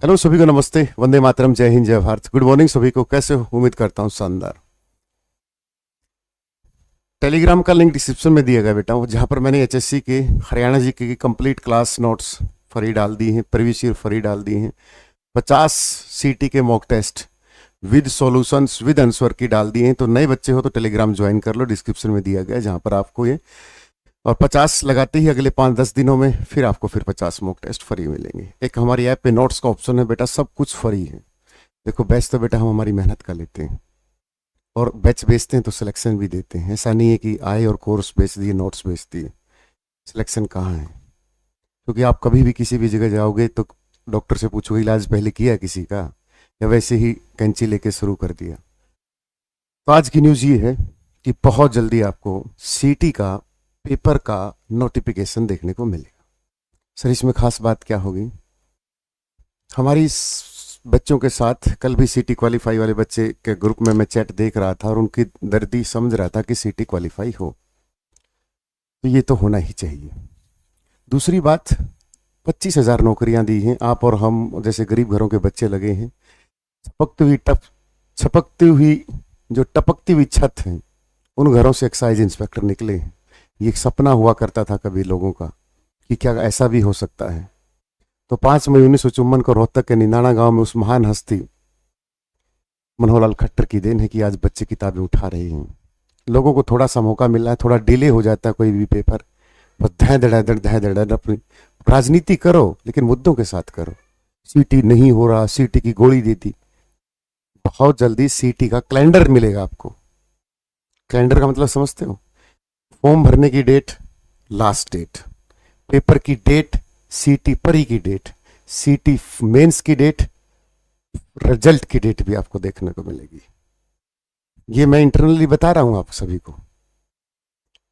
Hello सभी को नमस्ते, वंदे मातरम, जय हिंद, जय भारत। गुड मॉर्निंग सभी को। कैसे हो? उम्मीद करता हूँ शानदार। टेलीग्राम का लिंक डिस्क्रिप्शन में दिया गया बेटा, जहाँ पर मैंने एचएससी के हरियाणा जी के कंप्लीट क्लास नोट्स फ्री डाल दी हैं, प्रीवियस ईयर फ्री डाल दी हैं। 50 सीटी के mock test with solutions with answer key डाल दिए हैं। तो नए बच्चे हो तो टेलीग्राम ज्वाइन कर लो, डिस्क्रिप्शन में दिया गया है, जहाँ पर आपको ये और 50 लगाते ही अगले 5-10 दिनों में फिर आपको 50 मॉक टेस्ट फ्री मिलेंगे। एक हमारी ऐप पे नोट्स का ऑप्शन है बेटा, सब कुछ फ्री है। देखो बैच तो बेटा हम हमारी मेहनत का लेते हैं और बैच बेचते हैं तो सिलेक्शन भी देते हैं। ऐसा नहीं है कि आए और कोर्स बेच दिए, नोट्स बेच दिए, सिलेक्शन कहाँ है? क्योंकि आप कभी भी किसी भी जगह जाओगे तो डॉक्टर से पूछोगे इलाज पहले किया किसी का, या वैसे ही कैंची लेके शुरू कर दिया। तो आज की न्यूज़ ये है कि बहुत जल्दी आपको सीटी का पेपर का नोटिफिकेशन देखने को मिलेगा। सर इसमें खास बात क्या होगी? हमारी बच्चों के साथ कल भी सीटी क्वालिफाई वाले बच्चे के ग्रुप में मैं चैट देख रहा था और उनकी दर्दी समझ रहा था कि सीटी क्वालिफाई हो, तो ये तो होना ही चाहिए। दूसरी बात, 25,000 नौकरियां दी हैं। आप और हम जैसे गरीब घरों के बच्चे लगे हैं। छपकती हुई जो टपकती हुई छत है, उन घरों से एक्साइज इंस्पेक्टर निकले हैं। ये एक सपना हुआ करता था कभी लोगों का कि क्या ऐसा भी हो सकता है। तो 5 मई 1954 को रोहतक के निनाणा गांव में उस महान हस्ती मनोहरलाल खट्टर की देन है कि आज बच्चे किताबें उठा रहे हैं। लोगों को थोड़ा सा मौका मिला है, थोड़ा डिले हो जाता है कोई भी पेपर, बस धै धड़ अपनी राजनीति करो लेकिन मुद्दों के साथ करो। सीटी नहीं हो रहा, सीटी की गोली देती। बहुत जल्दी सीटी का कैलेंडर मिलेगा आपको। कैलेंडर का मतलब समझते हो? फॉर्म भरने की डेट, लास्ट डेट, पेपर की डेट, सीटी परी की डेट, सीटी मेंस की डेट, रिजल्ट की डेट भी आपको देखने को मिलेगी। ये मैं इंटरनली बता रहा हूं आप सभी को,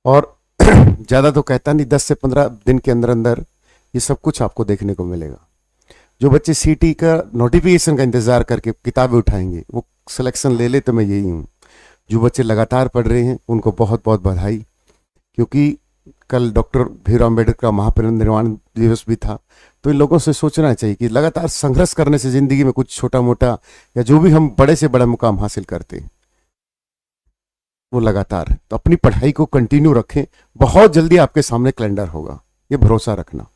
और ज्यादा तो कहता नहीं, 10 से 15 दिन के अंदर अंदर ये सब कुछ आपको देखने को मिलेगा। जो बच्चे सीटी का नोटिफिकेशन का इंतजार करके किताबें उठाएंगे वो सिलेक्शन ले ले, तो मैं यही हूं। जो बच्चे लगातार पढ़ रहे हैं उनको बहुत बहुत बधाई, क्योंकि कल डॉक्टर भीमराव अम्बेडकर का महापरिनिर्वाण दिवस भी था। तो इन लोगों से सोचना चाहिए कि लगातार संघर्ष करने से जिंदगी में कुछ छोटा मोटा या जो भी हम बड़े से बड़ा मुकाम हासिल करते हैं वो लगातार, तो अपनी पढ़ाई को कंटिन्यू रखें। बहुत जल्दी आपके सामने कैलेंडर होगा, ये भरोसा रखना।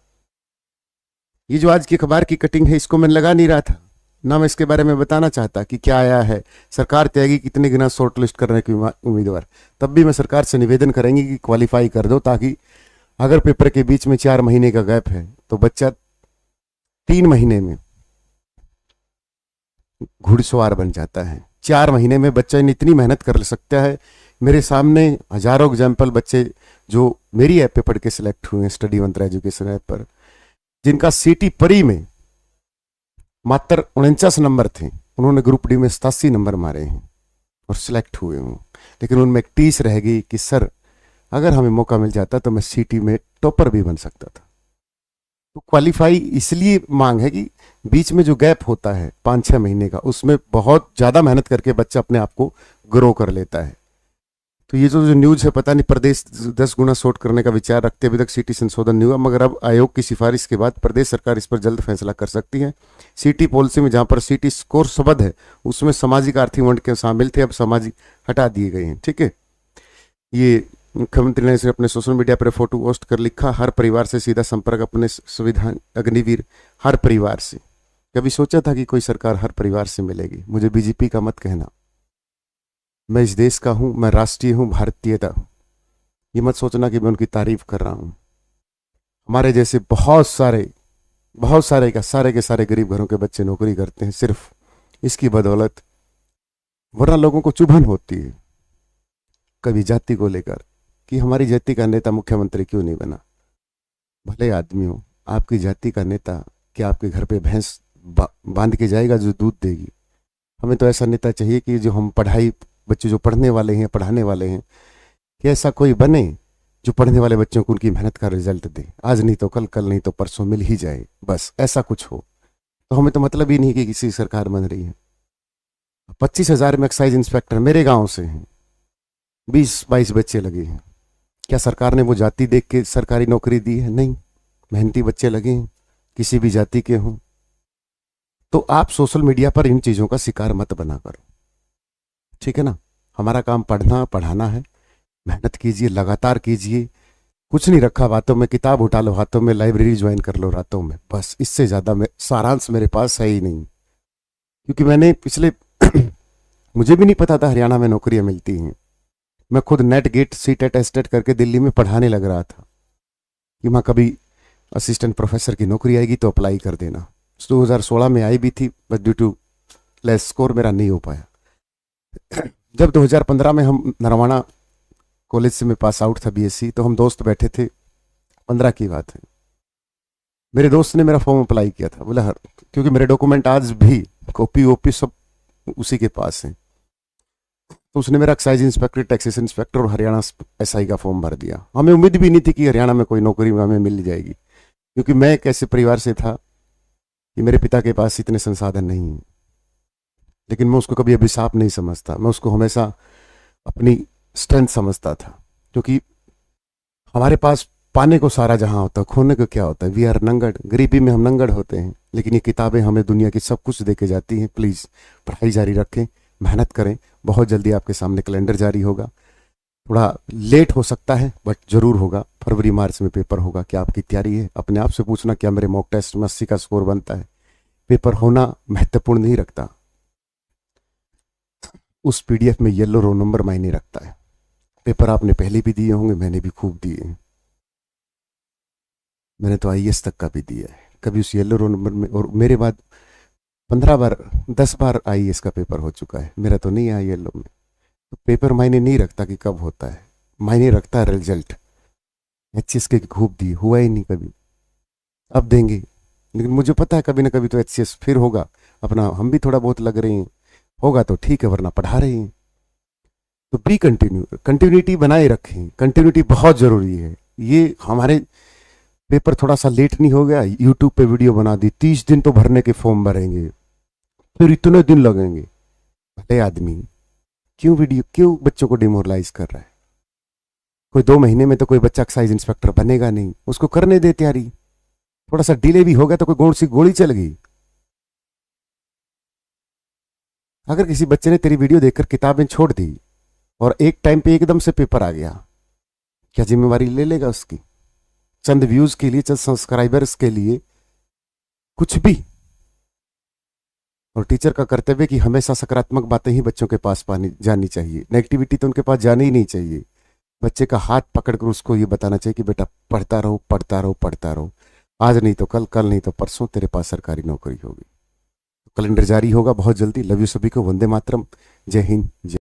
ये जो आज की अखबार की कटिंग है, इसको मैं लगा नहीं रहा था ना, मैं इसके बारे में बताना चाहता कि क्या आया है। सरकार त्यागी कितने गिना शॉर्ट लिस्ट करने की उम्मीदवार। तब भी मैं सरकार से निवेदन करेंगे कि क्वालिफाई कर दो, ताकि अगर पेपर के बीच में 4 महीने का गैप है तो बच्चा 3 महीने में घुड़सवार बन जाता है। 4 महीने में बच्चा इतनी मेहनत कर सकता है। मेरे सामने हजारों एग्जाम्पल बच्चे जो मेरी ऐप पे पढ़ के सिलेक्ट हुए हैं, स्टडी मंत्रा एजुकेशन ऐप पर, जिनका सीटी परी में मात्र 49 नंबर थे, उन्होंने ग्रुप डी में 87 नंबर मारे हैं और सिलेक्ट हुए हूँ। लेकिन उनमें एक टीस रह गई कि सर अगर हमें मौका मिल जाता तो मैं सीटी में टॉपर भी बन सकता था। तो क्वालिफाई इसलिए मांग है कि बीच में जो गैप होता है 5-6 महीने का, उसमें बहुत ज़्यादा मेहनत करके बच्चा अपने आप को ग्रो कर लेता है। तो ये जो न्यूज़ है, पता नहीं प्रदेश 10 गुना शॉर्ट करने का विचार रखते, अभी तक सीटी संशोधन नहीं हुआ, मगर अब आयोग की सिफारिश के बाद प्रदेश सरकार इस पर जल्द फैसला कर सकती है। सीटी पॉलिसी में जहां पर सीटी स्कोर शब्द है उसमें सामाजिक आर्थिक वंड के शामिल थे, अब सामाजिक हटा दिए गए हैं। ठीक है, ये मुख्यमंत्री ने इसे अपने सोशल मीडिया पर फोटो पोस्ट कर लिखा, हर परिवार से सीधा संपर्क अपने संविधान अग्निवीर हर परिवार से। कभी सोचा था कि कोई सरकार हर परिवार से मिलेगी? मुझे बीजेपी का मत कहना, मैं इस देश का हूं, मैं राष्ट्रीय हूं, भारतीयता। ये मत सोचना कि मैं उनकी तारीफ कर रहा हूं। हमारे जैसे बहुत सारे का सारे के सारे गरीब घरों के बच्चे नौकरी करते हैं सिर्फ इसकी बदौलत, वरना लोगों को चुभन होती है कभी जाति को लेकर कि हमारी जाति का नेता मुख्यमंत्री क्यों नहीं बना। भले आदमी हो, आपकी जाति का नेता क्या आपके घर पे भैंस बांध के जाएगा जो दूध देगी? हमें तो ऐसा नेता चाहिए कि जो हम बच्चे जो पढ़ने वाले हैं, पढ़ाने वाले हैं, कि ऐसा कोई बने जो पढ़ने वाले बच्चों को उनकी मेहनत का रिजल्ट दे। आज नहीं तो कल, कल नहीं तो परसों मिल ही जाए, बस ऐसा कुछ हो। तो हमें तो मतलब ही नहीं कि किसी सरकार बन रही है। 25,000 में एक्साइज इंस्पेक्टर मेरे गांव से हैं, 20-22 बच्चे लगे हैं। क्या सरकार ने वो जाति देख के सरकारी नौकरी दी है? नहीं, मेहनती बच्चे लगे हैं, किसी भी जाति के हों। तो आप सोशल मीडिया पर इन चीज़ों का शिकार मत बना करो, ठीक है ना। हमारा काम पढ़ना पढ़ाना है, मेहनत कीजिए, लगातार कीजिए। कुछ नहीं रखा बातों में, किताब उठा लो हाथों में, लाइब्रेरी ज्वाइन कर लो रातों में, बस। इससे ज़्यादा सारांश मेरे पास है ही नहीं, क्योंकि मैंने पिछले मुझे भी नहीं पता था हरियाणा में नौकरियां मिलती हैं। मैं खुद नेट गेट सीटेट एस्टेट करके दिल्ली में पढ़ाने लग रहा था कि माँ कभी असिस्टेंट प्रोफेसर की नौकरी आएगी तो अप्लाई कर देना। 2016 में आई भी थी, but due to less score मेरा नहीं हो पाया। जब 2015 में हम नरवाना कॉलेज से मैं पास आउट था बीएससी, तो हम दोस्त बैठे थे, 15 की बात है। मेरे दोस्त ने मेरा फॉर्म अप्लाई किया था, बोला क्योंकि मेरे डॉक्यूमेंट आज भी कॉपी वॉपी सब उसी के पास है, तो उसने मेरा एक्साइज इंस्पेक्टर, टैक्सेस इंस्पेक्टर और हरियाणा एसआई का फॉर्म भर दिया। हमें उम्मीद भी नहीं थी कि हरियाणा में कोई नौकरी हमें मिल जाएगी, क्योंकि मैं एक ऐसे परिवार से था कि मेरे पिता के पास इतने संसाधन नहीं हैं। लेकिन मैं उसको कभी अभिशाप नहीं समझता, मैं उसको हमेशा अपनी स्ट्रेंथ समझता था, क्योंकि हमारे पास पाने को सारा जहां होता है, खोने को क्या होता है। वी आर नंगड़, गरीबी में हम नंगड़ होते हैं, लेकिन ये किताबें हमें दुनिया की सब कुछ दे के जाती हैं। प्लीज़ पढ़ाई जारी रखें, मेहनत करें। बहुत जल्दी आपके सामने कैलेंडर जारी होगा, थोड़ा लेट हो सकता है बट जरूर होगा। फरवरी मार्च में पेपर होगा। क्या आपकी तैयारी है? अपने आप से पूछना, क्या मेरे मॉक टेस्ट में 80 का स्कोर बनता है? पेपर होना महत्वपूर्ण नहीं रखता, उस पीडीएफ में येलो रोल नंबर मायने रखता है। पेपर आपने पहले भी दिए होंगे, मैंने भी खूब दिए हैं। मैंने तो आईएएस तक का भी दिया है, कभी उस येलो रोल नंबर में। और मेरे बाद 15 बार 10 बार आईएएस का पेपर हो चुका है, मेरा तो नहीं आया येलो में। तो पेपर मायने नहीं रखता कि कब होता है, मायने रखता है रिजल्ट। एचसीएस के खूब दिए, हुआ ही नहीं कभी, अब देंगे। लेकिन मुझे पता है कभी ना कभी तो एचसीएस फिर होगा। अपना हम भी थोड़ा बहुत लग रहे हैं, होगा तो ठीक है, वरना पढ़ा रहे हैं। तो बी कंटिन्यूटी बनाए रखें। कंटिन्यूटी बहुत जरूरी है। ये हमारे पेपर थोड़ा सा लेट नहीं हो गया, यूट्यूब पे वीडियो बना दी, 30 दिन तो भरने के फॉर्म भरेंगे, फिर इतने दिन लगेंगे। भले आदमी क्यों बच्चों को डिमोरलाइज कर रहा है? कोई 2 महीने में तो कोई बच्चा एक्साइज इंस्पेक्टर बनेगा नहीं, उसको करने दे तैयारी। थोड़ा सा डिले भी हो गया तो कोई गोड़ सी गोली चल गई। अगर किसी बच्चे ने तेरी वीडियो देखकर किताबें छोड़ दी और एक टाइम पे एकदम से पेपर आ गया, क्या जिम्मेवारी ले लेगा उसकी? चंद व्यूज के लिए, चंद सब्सक्राइबर्स के लिए कुछ भी। और टीचर का कर्तव्य कि हमेशा सकारात्मक बातें ही बच्चों के पास पानी जानी चाहिए, नेगेटिविटी तो उनके पास जानी ही नहीं चाहिए। बच्चे का हाथ पकड़कर उसको ये बताना चाहिए कि बेटा पढ़ता रहो, पढ़ता रहो, पढ़ता रहो। आज नहीं तो कल, कल नहीं तो परसों तेरे पास सरकारी नौकरी होगी। कैलेंडर जारी होगा बहुत जल्दी। लव यू सभी को। वंदे मातरम। जय हिंद। जय